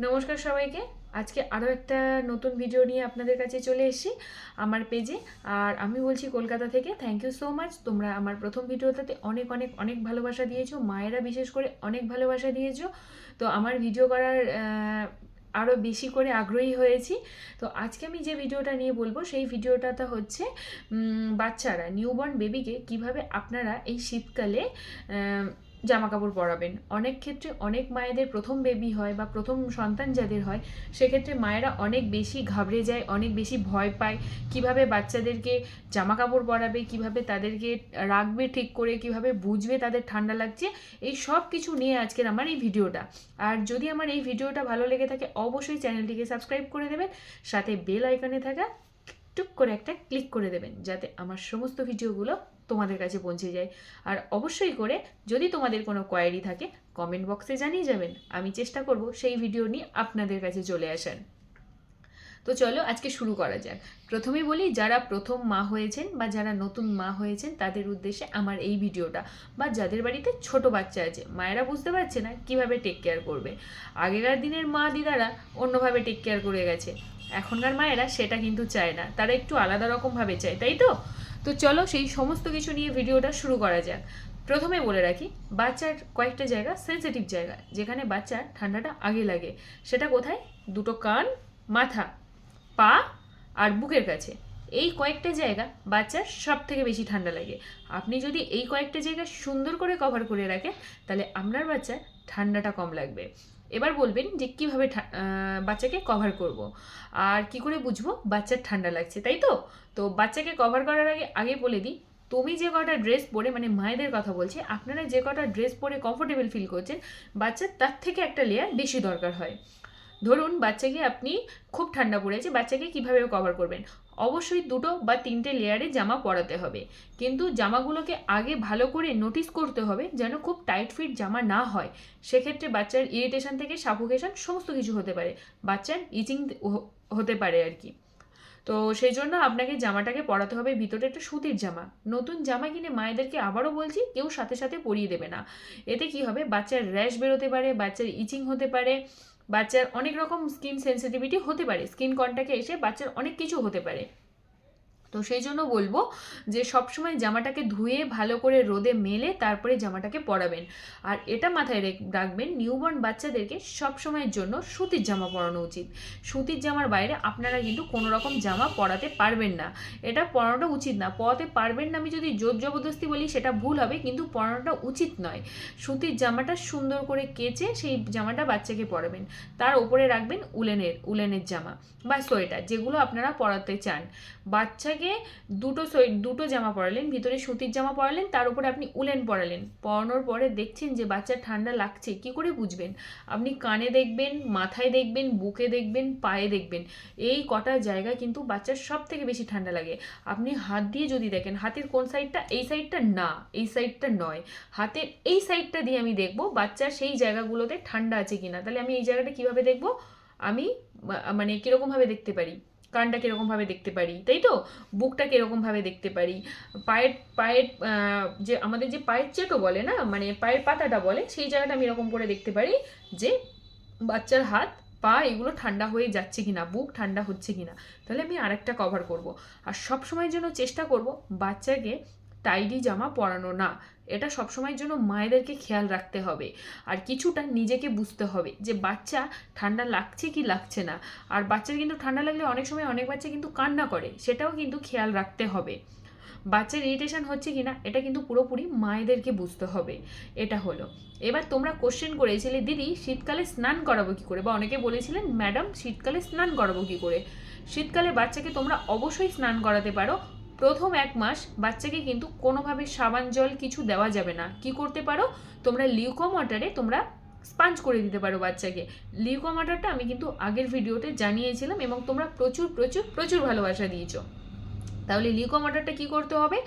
নমস্কার সবাইকে। আজকে আরও একটা নতুন ভিডিও নিয়ে আপনাদের কাছে চলে এসেছি আমার পেজে। আর আমি বলছি কলকাতা থেকে। Thank you so much. তোমরা আমার প্রথম ভিডিওটাতে অনেক অনেক অনেক ভালোবাসা দিয়েছো, মায়েরা বিশেষ করে অনেক ভালোবাসা দিয়েছো। তো আমার ভিডিও করার আরও বেশি করে আগ্রহী হয়েছি। তো আজকে আমি যে ভিডিওটা নিয়ে বলবো সেই ভিডিওটাতে হচ্ছে বাচ্চারা নিউবর্ন বেবিকে কিভাবে আপনারা এই শীতকালে জামা কাপড় পরাবেন। অনেক ক্ষেত্রে অনেক মায়েদের প্রথম বেবি হয় বা প্রথম সন্তান যাদের হয়, সেক্ষেত্রে মায়েরা অনেক বেশি ঘাবড়ে যায়, অনেক বেশি ভয় পায়। কিভাবে বাচ্চাদেরকে জামা কাপড় পরাবে, কিভাবে তাদেরকে রাখবে ঠিক করে, কিভাবে বুঝবে তাদের ঠান্ডা লাগছে, এই সব কিছু নিয়ে আজকের আমার এই ভিডিওটা। আর যদি আমার এই ভিডিওটা ভালো লেগে থাকে অবশ্যই চ্যানেলটিকে সাবস্ক্রাইব করে দেবেন, সাথে বেল আইকনে থাকা টুক করে একটা ক্লিক করে দেবেন, যাতে আমার সমস্ত ভিডিওগুলো তোমাদের কাছে পৌঁছে যায়। আর অবশ্যই করে যদি তোমাদের কোনো কোয়ারি থাকে কমেন্ট বক্সে জানিয়ে যাবেন, আমি চেষ্টা করব সেই ভিডিও নিয়ে আপনাদের কাছে চলে আসার। তো চলো আজকে শুরু করা যাক। প্রথমেই বলি, যারা প্রথম মা হয়েছেন বা যারা নতুন মা হয়েছেন তাদের উদ্দেশ্যে আমার এই ভিডিওটা, বা যাদের বাড়িতে ছোট বাচ্চা আছে, মায়েরা বুঝতে পারছে না কিভাবে টেক কেয়ার করবে। আগেকার দিনের মা দিদারা অন্যভাবে টেক কেয়ার করে গেছে, এখনকার মায়েরা সেটা কিন্তু চায় না, তারা একটু আলাদা রকমভাবে চায়, তাই তো? তো চলো সেই সমস্ত কিছু নিয়ে ভিডিওটা শুরু করা যাক। প্রথমে বলে রাখি, বাচ্চার কয়েকটা জায়গা সেন্সিটিভ জায়গা, যেখানে বাচ্চার ঠান্ডাটা আগে লাগে। সেটা কোথায়? দুটো কান, মাথা, পা আর বুকের কাছে। এই কয়েকটা জায়গা বাচ্চার সব থেকে বেশি ঠান্ডা লাগে। আপনি যদি এই কয়েকটা জায়গা সুন্দর করে কভার করে রাখেন, তাহলে আপনার বাচ্চার ঠান্ডাটা কম লাগবে। এবার বলবেন যে কীভাবে বাচ্চাকে কভার করব আর কি করে বুঝবো বাচ্চার ঠান্ডা লাগছে, তাই তো? তো বাচ্চাকে কভার করার আগে আগে বলে দিই, তুমি যে কটা ড্রেস পরে, মানে মায়েদের কথা বলছি, আপনারা যে কটা ড্রেস পরে কমফোর্টেবল ফিল করছেন, বাচ্চার তার থেকে একটা লেয়ার বেশি দরকার হয়। ধরুন বাচ্চাকে আপনি খুব ঠান্ডা পড়েছে, বাচ্চাকে কিভাবে কভার করবেন? অবশ্যই দুটো বা তিনটে লেয়ারে জামা পরাতে হবে, কিন্তু জামাগুলোকে আগে ভালো করে নোটিস করতে হবে যেন খুব টাইট ফিট জামা না হয়। সেক্ষেত্রে বাচ্চার ইরিটেশন থেকে সাফোকেশন সমস্ত কিছু হতে পারে, বাচ্চার ইচিং হতে পারে আর কি। তো সেই জন্য আপনাকে জামাটাকে পরাতে হবে ভিতরে একটা সুতির জামা। নতুন জামা কিনে মায়েদেরকে আবারও বলছি, কেউ সাথে সাথে পরিয়ে দেবে না। এতে কি হবে, বাচ্চার র্যাশ বেরোতে পারে, বাচ্চার ইচিং হতে পারে, বাচ্চার অনেক রকম স্কিন সেন্সিটিভিটি হতে পারে, স্কিন কন্ট্যাক্টে এসে বাচ্চার অনেক কিছু হতে পারে। তো সেই জন্য বলবো যে সবসময় জামাটাকে ধুয়ে ভালো করে রোদে মেলে তারপরে জামাটাকে পরাবেন। আর এটা মাথায় রাখবেন, নিউবর্ন বাচ্চাদেরকে সবসময়ের জন্য সুতির জামা পরানো উচিত। সুতির জামার বাইরে আপনারা কিন্তু কোনো রকম জামা পরাতে পারবেন না, এটা পরানোটা উচিত না। পরাতে পারবেন না আমি যদি জোর জবরদস্তি বলি সেটা ভুল হবে, কিন্তু পরানোটা উচিত নয়। সুতির জামাটা সুন্দর করে কেচে সেই জামাটা বাচ্চাকে পরাবেন, তার ওপরে রাখবেন উলেনের জামা বা সোয়েটার, যেগুলো আপনারা পরাতে চান। বাচ্চাকে দুটো জামা পরালেন, ভিতরে সুতির জামা পরালেন, তার উপরে আপনি উলেন পরালেন। পরানোর পরে দেখছেন যে বাচ্চার ঠান্ডা লাগছে, কি করে বুঝবেন? আপনি কানে দেখবেন, মাথায় দেখবেন, বুকে দেখবেন, পায়ে দেখবেন। এই কটা জায়গা কিন্তু বাচ্চার সব থেকে বেশি ঠান্ডা লাগে। আপনি হাত দিয়ে যদি দেখেন, হাতের কোন সাইডটা? এই সাইডটা না, এই সাইডটা নয়, হাতের এই সাইডটা দিয়ে আমি দেখবো বাচ্চার সেই জায়গাগুলোতে ঠান্ডা আছে কিনা। তাহলে আমি এই জায়গাটা কিভাবে দেখবো? আমি মানে কীরকমভাবে দেখতে পারি, কানটা কীরকমভাবে দেখতে পারি, তাই তো? বুকটা কীরকমভাবে দেখতে পারি, পায়ের পায়ের যে আমাদের যে পায়ের চেটো বলে না, মানে পায়ের পাতাটা বলে, সেই জায়গাটা আমি এরকম করে দেখতে পারি যে বাচ্চার হাত পা এগুলো ঠান্ডা হয়ে যাচ্ছে কিনা, বুক ঠান্ডা হচ্ছে কিনা। তাহলে আমি আরেকটা কভার করব। আর সবসময়ের জন্য চেষ্টা করব বাচ্চাকে টাইডি জামা পরানো না, এটা সবসময়ের জন্য মায়েদেরকে খেয়াল রাখতে হবে। আর কিছুটা নিজেকে বুঝতে হবে যে বাচ্চা ঠান্ডা লাগছে কি লাগছে না। আর বাচ্চার কিন্তু ঠান্ডা লাগলে অনেক সময় অনেক বাচ্চা কিন্তু কান্না করে, সেটাও কিন্তু খেয়াল রাখতে হবে। বাচ্চার ইরিটেশন হচ্ছে কিনা এটা কিন্তু পুরোপুরি মায়েদেরকে বুঝতে হবে। এটা হলো। এবার তোমরা কোশ্চেন করেছিলে, দিদি শীতকালে স্নান করাবো কী করে, বা অনেকে বলেছিলেন ম্যাডাম শীতকালে স্নান করাবো কী করে। শীতকালে বাচ্চাকে তোমরা অবশ্যই স্নান করাতে পারো। প্রথম 1 মাস বাচ্চাকে কিন্তু কোনোভাবে সাবান জল কিছু দেওয়া যাবে না। কি করতে পারো তোমরা, লিউকম ওয়াটারে তোমরা স্পাঞ্জ করে দিতে পারো বাচ্চাকে। লিউকম ওয়াটারটা আমি কিন্তু আগের ভিডিওতে জানিয়েছিলাম এবং তোমরা প্রচুর প্রচুর প্রচুর ভালোবাসা দিয়েছো। তাহলে লিউকোয়ার্ম ওয়াটারটা কী করতে হবে,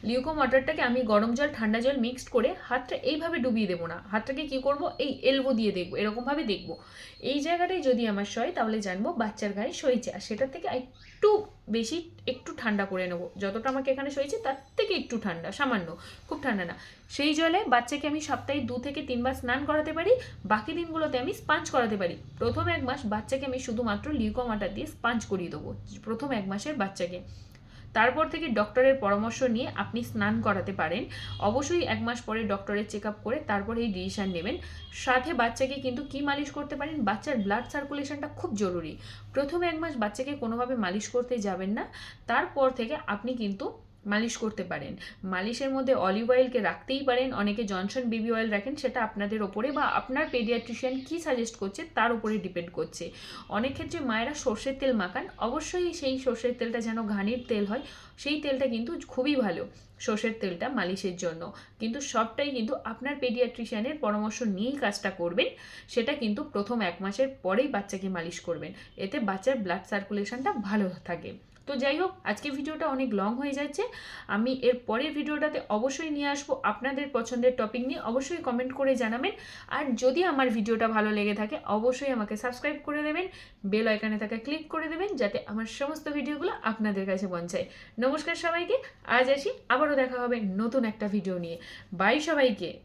লিউকোয়ার্ম ওয়াটারটাকে আমি গরম জল ঠান্ডা জল মিক্সড করে হাতটা এইভাবে ডুবিয়ে দেবো না, হাতটাকে কী করব এই এলবো দিয়ে দেখবো, এরকমভাবে দেখবো এই জায়গাটায় যদি আমার সয় তাহলে জানবো বাচ্চার গায়ে সয়েছে। আর সেটার থেকে একটু বেশি একটু ঠান্ডা করে নেবো, যতটা আমাকে এখানে সয়েছে তার থেকে একটু ঠান্ডা, সামান্য, খুব ঠান্ডা না। সেই জলে বাচ্চাকে আমি সপ্তাহে 2 থেকে 3 বার স্নান করাতে পারি, বাকি দিনগুলোতে আমি স্পাঞ্জ করাতে পারি। প্রথম 1 মাস বাচ্চাকে আমি শুধুমাত্র লিউকোয়ার্ম ওয়াটার দিয়ে স্পাঞ্জ করিয়ে দেবো, প্রথম 1 মাসের বাচ্চাকে। তারপর থেকে ডক্টরের পরামর্শ নিয়ে আপনি স্নান করাতে পারেন। অবশ্যই 1 মাস পরে ডক্টরের চেক আপ করে তারপরে এই ডিসিশান নেবেন। সাথে বাচ্চাকে কিন্তু কি মালিশ করতে পারেন, বাচ্চার ব্লাড সার্কুলেশনটা খুব জরুরি। প্রথম 1 মাস বাচ্চাকে কোনোভাবে মালিশ করতে যাবেন না, তারপর থেকে আপনি কিন্তু মালিশ করতে পারেন। মালিশের মধ্যে অলিভ অয়েলকে রাখতেই পারেন, অনেকে জনসন বেবি অয়েল রাখেন, সেটা আপনাদের ওপরে বা আপনার পেডিয়াট্রিশিয়ান কী সাজেস্ট করছে তার উপরে ডিপেন্ড করছে। অনেক ক্ষেত্রে মায়েরা সর্ষের তেল মাখান, অবশ্যই সেই সর্ষের তেলটা যেন ঘানির তেল হয়, সেই তেলটা কিন্তু খুবই ভালো সর্ষের তেলটা মালিশের জন্য। কিন্তু সবটাই কিন্তু আপনার পেডিয়াট্রিশিয়ানের পরামর্শ নিয়েই কাজটা করবেন। সেটা কিন্তু প্রথম 1 মাসের পরেই বাচ্চাকে মালিশ করবেন, এতে বাচ্চার ব্লাড সার্কুলেশনটা ভালো থাকে। তো যাই হোক, আজকে ভিডিওটা অনেক লং হয়ে যাচ্ছে, আমি এর পরের ভিডিওটাতে অবশ্যই নিয়ে আসবো আপনাদের পছন্দের টপিক নিয়ে, অবশ্যই কমেন্ট করে জানাবেন। আর যদি আমার ভিডিওটা ভালো লেগে থাকে অবশ্যই আমাকে সাবস্ক্রাইব করে দেবেন, বেল আইকনে থাকা ক্লিক করে দেবেন, যাতে আমার সমস্ত ভিডিওগুলো আপনাদের কাছে পৌঁছায়। নমস্কার সবাইকে, আজ আসি, আবারও দেখা হবে নতুন একটা ভিডিও নিয়ে। বাই সবাইকে।